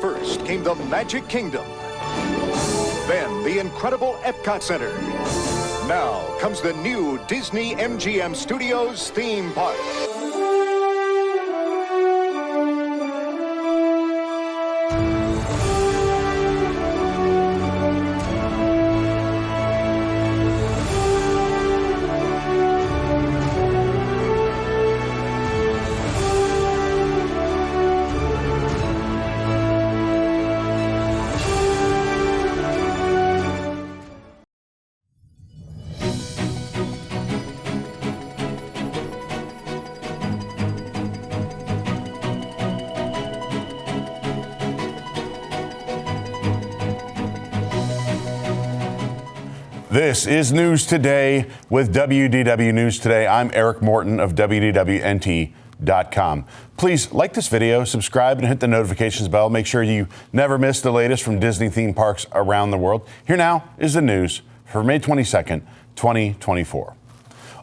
First came the Magic Kingdom, then the incredible EPCOT Center. Now comes the new Disney MGM Studios theme park. This is News Today with WDW News Today. I'm Eric Morton of WDWNT.com. Please like this video, subscribe, and hit the notifications bell. Make sure you never miss the latest from Disney theme parks around the world. Here now is the news for May 22nd, 2024.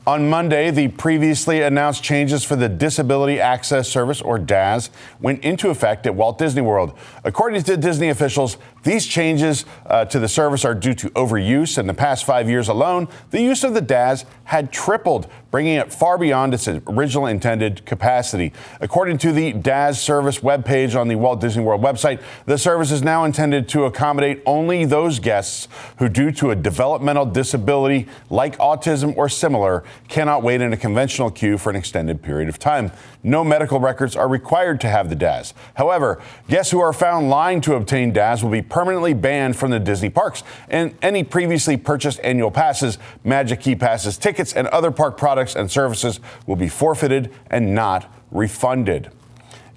On Monday, the previously announced changes for the Disability Access Service, or DAS, went into effect at Walt Disney World. According to Disney officials, these changes to the service are due to overuse. In the past 5 years alone, the use of the DAS had tripled, bringing it far beyond its original intended capacity. According to the DAS service webpage on the Walt Disney World website, the service is now intended to accommodate only those guests who, due to a developmental disability like autism or similar, cannot wait in a conventional queue for an extended period of time. No medical records are required to have the DAS. However, guests who are found lying to obtain DAS will be permanently banned from the Disney parks, and any previously purchased annual passes, Magic Key passes, tickets, and other park products and services will be forfeited and not refunded.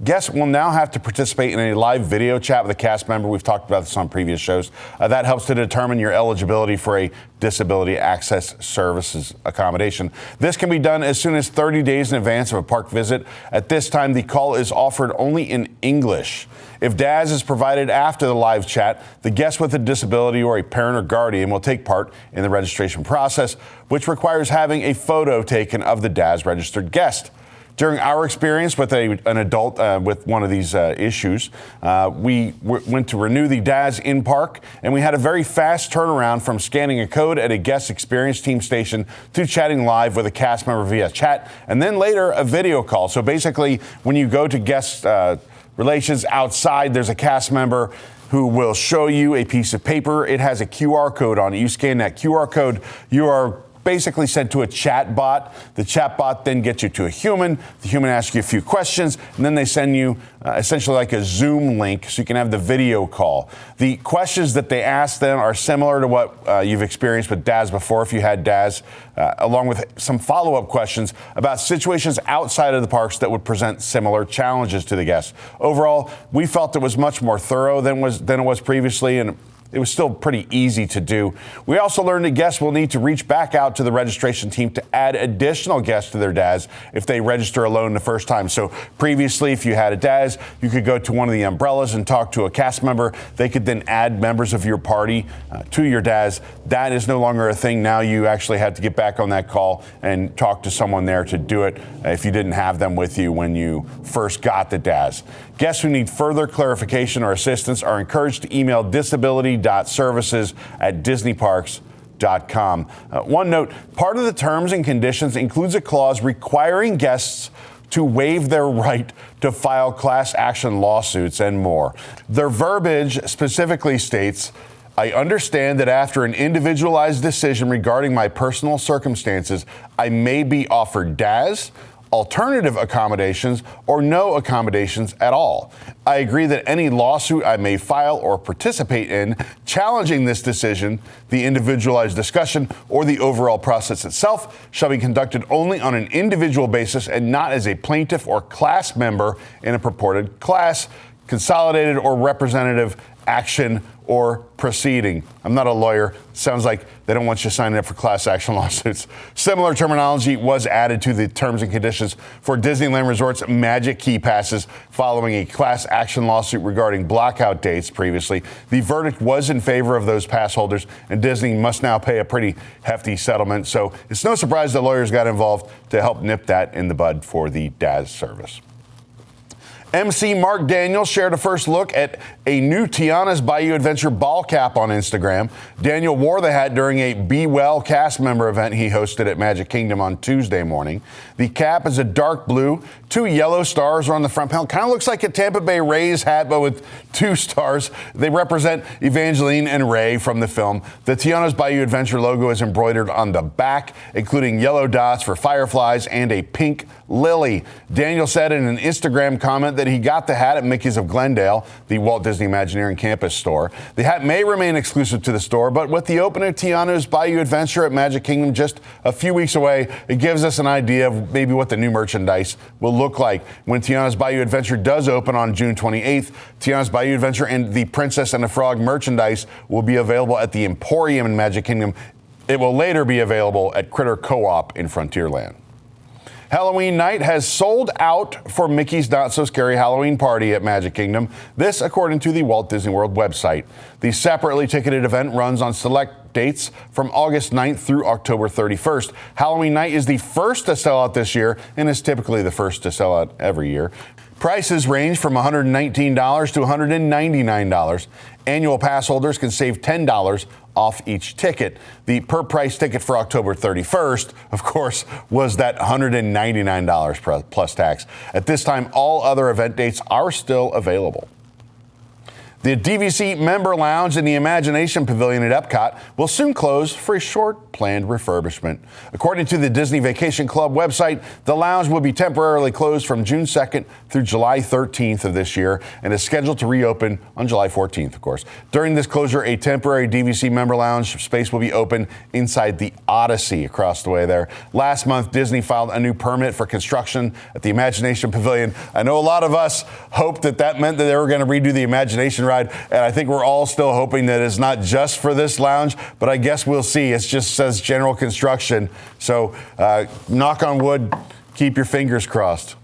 Guests will now have to participate in a live video chat with a cast member. We've talked about this on previous shows. That helps to determine your eligibility for a Disability Access Services accommodation. This can be done as soon as 30 days in advance of a park visit. At this time, the call is offered only in English. If DAS is provided after the live chat, the guest with a disability or a parent or guardian will take part in the registration process, which requires having a photo taken of the DAS registered guest. During our experience with an adult with one of these issues, we went to renew the DAS in park, and we had a very fast turnaround from scanning a code at a guest experience team station to chatting live with a cast member via chat, and then later a video call. So basically, when you go to guest relations outside, there's a cast member who will show you a piece of paper. It has a QR code on it. You scan that QR code, you are basically sent to a chat bot. The chat bot then gets you to a human. The human asks you a few questions, and then they send you essentially like a Zoom link so you can have the video call. The questions that they ask then are similar to what you've experienced with DAS before if you had DAS, along with some follow-up questions about situations outside of the parks that would present similar challenges to the guests. Overall, we felt it was much more thorough than it was previously, and it was still pretty easy to do. We also learned that guests will need to reach back out to the registration team to add additional guests to their DAS if they register alone the first time. So previously, if you had a DAS, you could go to one of the umbrellas and talk to a cast member. They could then add members of your party to your DAS. That is no longer a thing. Now you actually have to get back on that call and talk to someone there to do it if you didn't have them with you when you first got the DAS. Guests who need further clarification or assistance are encouraged to email disability.services@disneyparks.com. One note, part of the terms and conditions includes a clause requiring guests to waive their right to file class action lawsuits and more. Their verbiage specifically states, I understand that after an individualized decision regarding my personal circumstances, I may be offered DAS, alternative accommodations, or no accommodations at all. I agree that any lawsuit I may file or participate in challenging this decision, the individualized discussion, or the overall process itself shall be conducted only on an individual basis and not as a plaintiff or class member in a purported class, consolidated, or representative action or proceeding. I'm not a lawyer. Sounds like they don't want you signing up for class action lawsuits. Similar terminology was added to the terms and conditions for Disneyland Resort's Magic Key passes following a class action lawsuit regarding blackout dates previously. The verdict was in favor of those pass holders, and Disney must now pay a pretty hefty settlement. So it's no surprise that lawyers got involved to help nip that in the bud for the DAS service. MC Mark Daniels shared a first look at a new Tiana's Bayou Adventure ball cap on Instagram. Daniel wore the hat during a Be Well cast member event he hosted at Magic Kingdom on Tuesday morning. The cap is a dark blue. 2 yellow stars are on the front panel. Kind of looks like a Tampa Bay Rays hat, but with 2 stars. They represent Evangeline and Ray from the film. The Tiana's Bayou Adventure logo is embroidered on the back, including yellow dots for fireflies and a pink lily. Daniel said in an Instagram comment that he got the hat at Mickey's of Glendale, the Walt Disney Imagineering campus store. The hat may remain exclusive to the store, but with the opening of Tiana's Bayou Adventure at Magic Kingdom just a few weeks away, it gives us an idea of maybe what the new merchandise will look like. When Tiana's Bayou Adventure does open on June 28th, Tiana's Bayou Adventure and the Princess and the Frog merchandise will be available at the Emporium in Magic Kingdom. It will later be available at Critter Co-op in Frontierland. Halloween night has sold out for Mickey's Not So Scary Halloween Party at Magic Kingdom. This, according to the Walt Disney World website. The separately ticketed event runs on select dates from August 9th through October 31st. Halloween night is the first to sell out this year and is typically the first to sell out every year. Prices range from $119 to $199. Annual pass holders can save $10 off each ticket. The per price ticket for October 31st, of course, was that $199 plus tax. At this time, all other event dates are still available. The DVC member lounge in the Imagination Pavilion at EPCOT will soon close for a short planned refurbishment. According to the Disney Vacation Club website, the lounge will be temporarily closed from June 2nd through July 13th of this year and is scheduled to reopen on July 14th, of course. During this closure, a temporary DVC member lounge space will be open inside the Odyssey across the way there. Last month, Disney filed a new permit for construction at the Imagination Pavilion. I know a lot of us hoped that meant that they were going to redo the Imagination ride, and I think we're all still hoping that it's not just for this lounge, but I guess we'll see. It just says general construction, so knock on wood, keep your fingers crossed.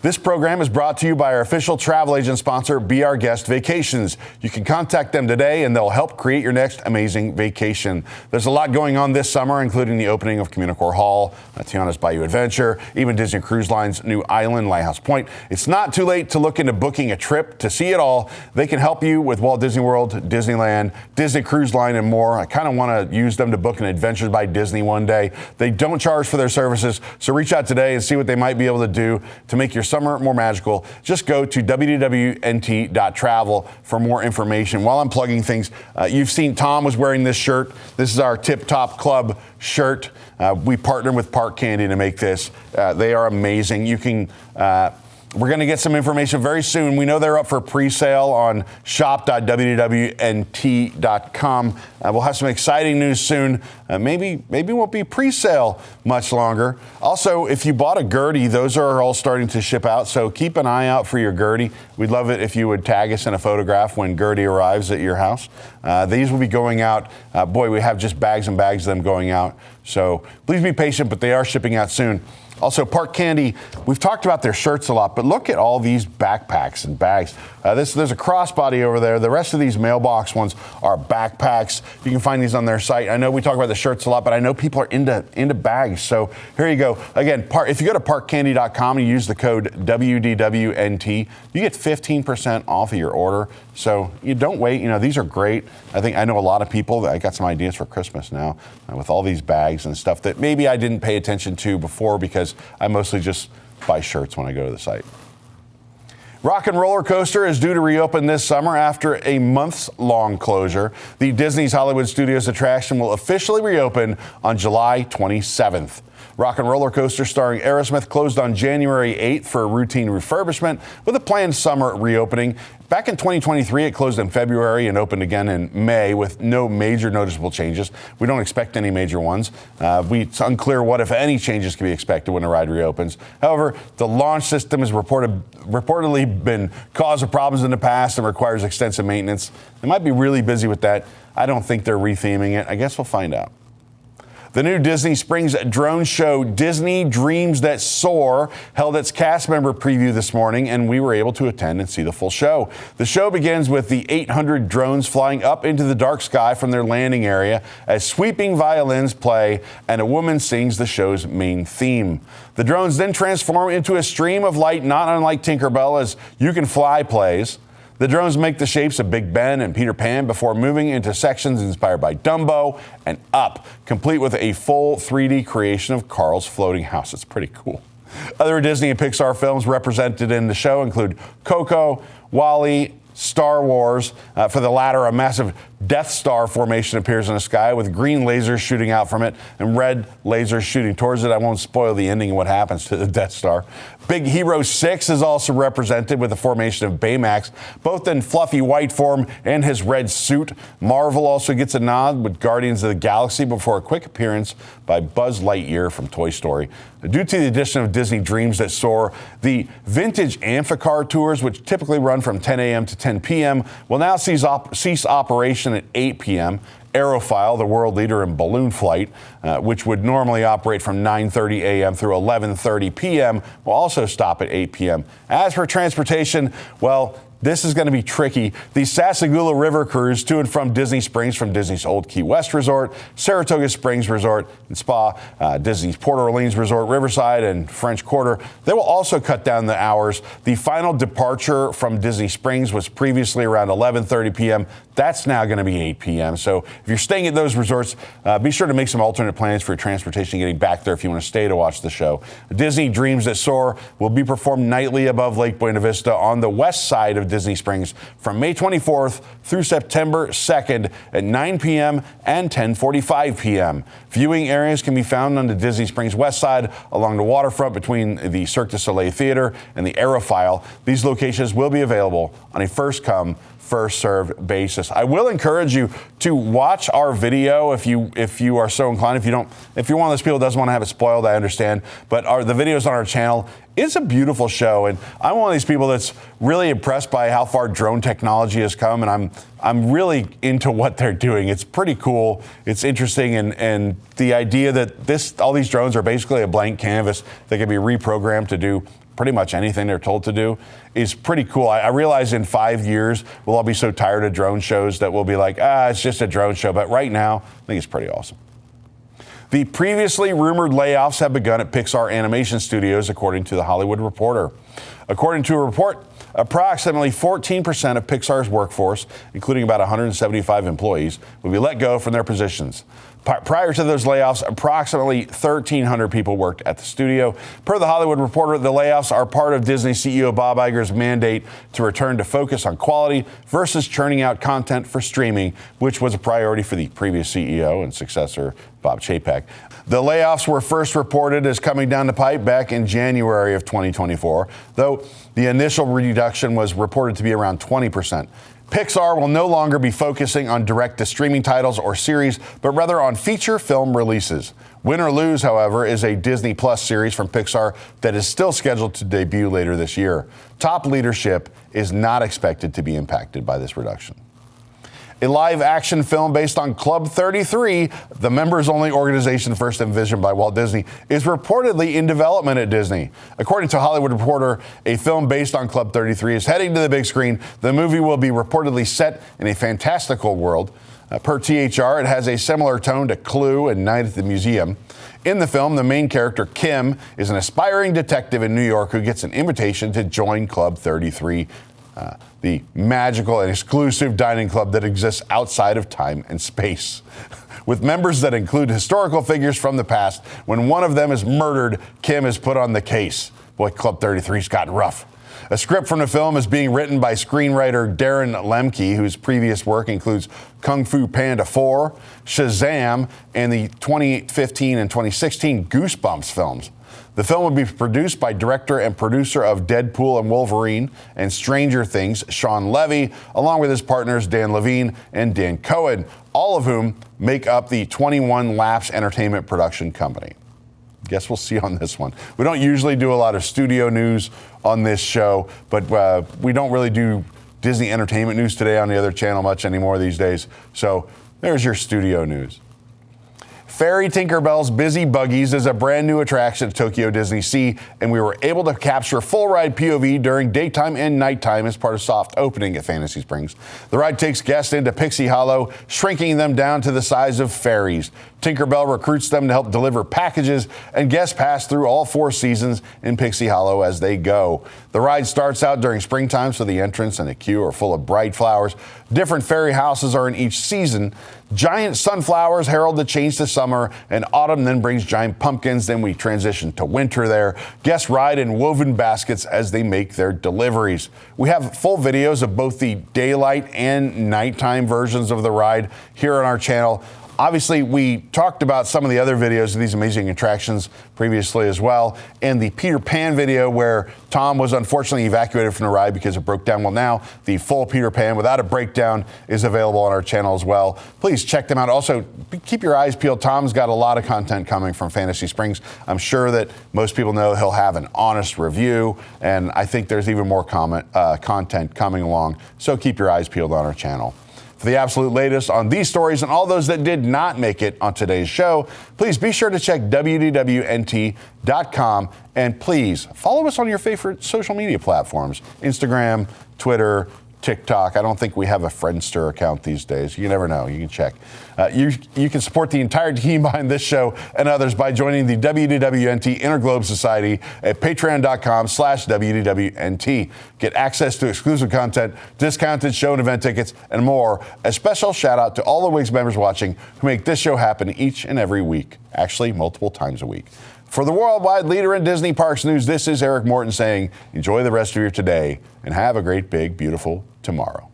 This program is brought to you by our official travel agent sponsor, Be Our Guest Vacations. You can contact them today and they'll help create your next amazing vacation. There's a lot going on this summer, including the opening of Communicore Hall, Tiana's Bayou Adventure, even Disney Cruise Line's new island, Lighthouse Point. It's not too late to look into booking a trip to see it all. They can help you with Walt Disney World, Disneyland, Disney Cruise Line, and more. I kind of want to use them to book an Adventures by Disney one day. They don't charge for their services, so reach out today and see what they might be able to do to make your summer more magical. Just go to wdwnt.travel for more information. While I'm plugging things, you've seen Tom was wearing this shirt. This is our Tip Top Club shirt. We partnered with Park Candy to make this. They are amazing. You can we're going to get some information very soon. We know they're up for pre-sale on shop.wdwnt.com. We'll have some exciting news soon. Maybe won't be pre-sale much longer. Also, if you bought a Gertie, those are all starting to ship out, so keep an eye out for your Gertie. We'd love it if you would tag us in a photograph when Gertie arrives at your house. These will be going out. Boy, we have just bags and bags of them going out, so please be patient, but they are shipping out soon. Also, Park Candy, we've talked about their shirts a lot, but look at all these backpacks and bags. There's a crossbody over there. The rest of these mailbox ones are backpacks. You can find these on their site. I know we talk about the shirts a lot, but I know people are into bags. So here you go. Again, if you go to parkcandy.com and you use the code WDWNT, you get 15% off of your order. So you don't wait. You know, these are great. I know a lot of people. I got some ideas for Christmas now with all these bags and stuff that maybe I didn't pay attention to before because I mostly just buy shirts when I go to the site. Rock and Roller Coaster is due to reopen this summer after a months-long closure. The Disney's Hollywood Studios attraction will officially reopen on July 27th. Rock and Roller Coaster starring Aerosmith closed on January 8th for a routine refurbishment with a planned summer reopening. Back in 2023, it closed in February and opened again in May with no major noticeable changes. We don't expect any major ones. It's unclear what, if any, changes can be expected when the ride reopens. However, the launch system has reportedly been cause of problems in the past and requires extensive maintenance. They might be really busy with that. I don't think they're retheming it. I guess we'll find out. The new Disney Springs drone show, Disney Dreams That Soar, held its cast member preview this morning, and we were able to attend and see the full show. The show begins with the 800 drones flying up into the dark sky from their landing area as sweeping violins play and a woman sings the show's main theme. The drones then transform into a stream of light, not unlike Tinkerbell, as You Can Fly plays. The drones make the shapes of Big Ben and Peter Pan before moving into sections inspired by Dumbo and Up, complete with a full 3D creation of Carl's floating house. It's pretty cool. Other Disney and Pixar films represented in the show include Coco, WALL-E, Star Wars. For the latter, a massive Death Star formation appears in the sky with green lasers shooting out from it and red lasers shooting towards it. I won't spoil the ending and what happens to the Death Star. Big Hero 6 is also represented with the formation of Baymax, both in fluffy white form and his red suit. Marvel also gets a nod with Guardians of the Galaxy before a quick appearance by Buzz Lightyear from Toy Story. Due to the addition of Disney Dreams That Soar, the vintage Amphicar tours, which typically run from 10 a.m. to 10 p.m., will now cease operation at 8 p.m. Aerophile, the world leader in balloon flight, which would normally operate from 9:30 a.m. through 11:30 p.m., will also stop at 8 p.m. As for transportation, well, this is going to be tricky. The Sassagoula River cruise to and from Disney Springs from Disney's Old Key West Resort, Saratoga Springs Resort and Spa, Disney's Port Orleans Resort, Riverside, and French Quarter. They will also cut down the hours. The final departure from Disney Springs was previously around 11:30 p.m. That's now going to be 8 p.m. So if you're staying at those resorts, be sure to make some alternate plans for your transportation getting back there if you want to stay to watch the show. Disney Dreams That Soar will be performed nightly above Lake Buena Vista on the west side of Disney Springs from May 24th through September 2nd at 9 p.m. and 10:45 p.m. Viewing areas can be found on the Disney Springs west side along the waterfront between the Cirque du Soleil Theater and the Aerophile. These locations will be available on a first-come, first-served basis. I will encourage you to watch our video if you are so inclined. If you're one of those people who doesn't want to have it spoiled, I understand. But the videos on our channel, it's a beautiful show, and I'm one of these people that's really impressed by how far drone technology has come, and I'm really into what they're doing. It's pretty cool. It's interesting, and the idea that all these drones are basically a blank canvas that can be reprogrammed to do pretty much anything they're told to do is pretty cool. I realize in 5 years, we'll all be so tired of drone shows that we'll be like, it's just a drone show. But right now, I think it's pretty awesome. The previously rumored layoffs have begun at Pixar Animation Studios, according to The Hollywood Reporter. According to a report, approximately 14% of Pixar's workforce, including about 175 employees, will be let go from their positions. Prior to those layoffs, approximately 1,300 people worked at the studio. Per The Hollywood Reporter, the layoffs are part of Disney CEO Bob Iger's mandate to return to focus on quality versus churning out content for streaming, which was a priority for the previous CEO and successor, Bob Chapek. The layoffs were first reported as coming down the pipe back in January of 2024, though the initial reduction was reported to be around 20%. Pixar will no longer be focusing on direct-to-streaming titles or series, but rather on feature film releases. Win or Lose, however, is a Disney Plus series from Pixar that is still scheduled to debut later this year. Top leadership is not expected to be impacted by this reduction. A live-action film based on Club 33, the members-only organization first envisioned by Walt Disney, is reportedly in development at Disney. According to Hollywood Reporter, a film based on Club 33 is heading to the big screen. The movie will be reportedly set in a fantastical world. Per THR, it has a similar tone to Clue and Night at the Museum. In the film, the main character, Kim, is an aspiring detective in New York who gets an invitation to join Club 33. The magical and exclusive dining club that exists outside of time and space. With members that include historical figures from the past, when one of them is murdered, Kim is put on the case. Boy, Club 33's gotten rough. A script from the film is being written by screenwriter Darren Lemke, whose previous work includes Kung Fu Panda 4, Shazam, and the 2015 and 2016 Goosebumps films. The film will be produced by director and producer of Deadpool and Wolverine and Stranger Things, Sean Levy, along with his partners Dan Levine and Dan Cohen, all of whom make up the 21 Laps Entertainment production company. Guess we'll see on this one. We don't usually do a lot of studio news on this show, but we don't really do Disney Entertainment News Today on the other channel much anymore these days. So there's your studio news. Fairy Tinkerbell's Busy Buggies is a brand new attraction at Tokyo DisneySea, and we were able to capture full ride POV during daytime and nighttime as part of soft opening at Fantasy Springs. The ride takes guests into Pixie Hollow, shrinking them down to the size of fairies. Tinkerbell recruits them to help deliver packages, and guests pass through all 4 seasons in Pixie Hollow as they go. The ride starts out during springtime, so the entrance and the queue are full of bright flowers. Different fairy houses are in each season. Giant sunflowers herald the change to summer, and autumn then brings giant pumpkins. Then we transition to winter there. Guests ride in woven baskets as they make their deliveries. We have full videos of both the daylight and nighttime versions of the ride here on our channel. Obviously, we talked about some of the other videos of these amazing attractions previously as well, and the Peter Pan video where Tom was unfortunately evacuated from the ride because it broke down. Well, now the full Peter Pan without a breakdown is available on our channel as well. Please check them out. Also, keep your eyes peeled. Tom's got a lot of content coming from Fantasy Springs. I'm sure that most people know he'll have an honest review, and I think there's even more content coming along, so keep your eyes peeled on our channel. For the absolute latest on these stories and all those that did not make it on today's show, please be sure to check WDWNT.com, and please follow us on your favorite social media platforms, Instagram, Twitter, TikTok. I don't think we have a Friendster account these days. You never know. You can check. You can support the entire team behind this show and others by joining the WDWNT Interglobe Society at patreon.com/WDWNT. Get access to exclusive content, discounted show and event tickets, and more. A special shout out to all the WIGS members watching who make this show happen each and every week, actually multiple times a week. For the worldwide leader in Disney Parks news, this is Eric Morton saying, enjoy the rest of your today and have a great, big, beautiful tomorrow.